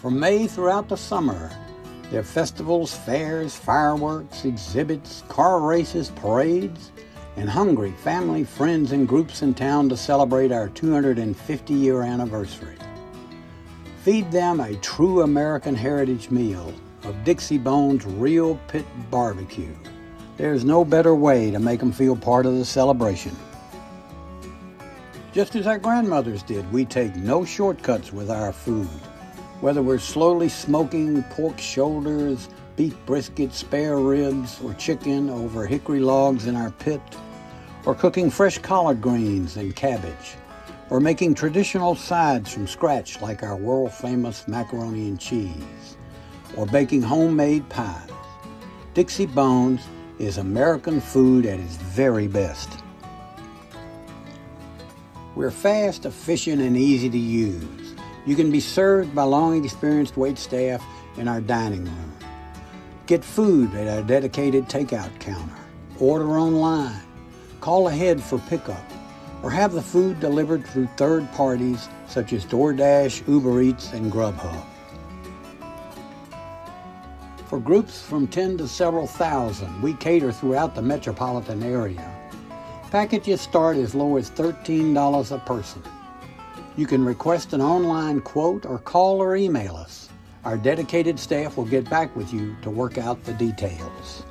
From May throughout the summer, there are festivals, fairs, fireworks, exhibits, car races, parades, and hungry family, friends, and groups in town to celebrate our 250-year anniversary. Feed them a true American heritage meal of Dixie Bone's Real Pit Barbecue. There's no better way to make them feel part of the celebration. Just as our grandmothers did, we take no shortcuts with our food. Whether we're slowly smoking pork shoulders, beef brisket, spare ribs, or chicken over hickory logs in our pit, or cooking fresh collard greens and cabbage, or making traditional sides from scratch like our world-famous macaroni and cheese, or baking homemade pies. Dixie Bones is American food at its very best. We're fast, efficient, and easy to use. You can be served by long-experienced waitstaff in our dining room. Get food at our dedicated takeout counter. Order online. Call ahead for pickup, or have the food delivered through third parties such as DoorDash, Uber Eats, and Grubhub. For groups from 10 to several thousand, we cater throughout the metropolitan area. Packages start as low as $13 a person. You can request an online quote or call or email us. Our dedicated staff will get back with you to work out the details.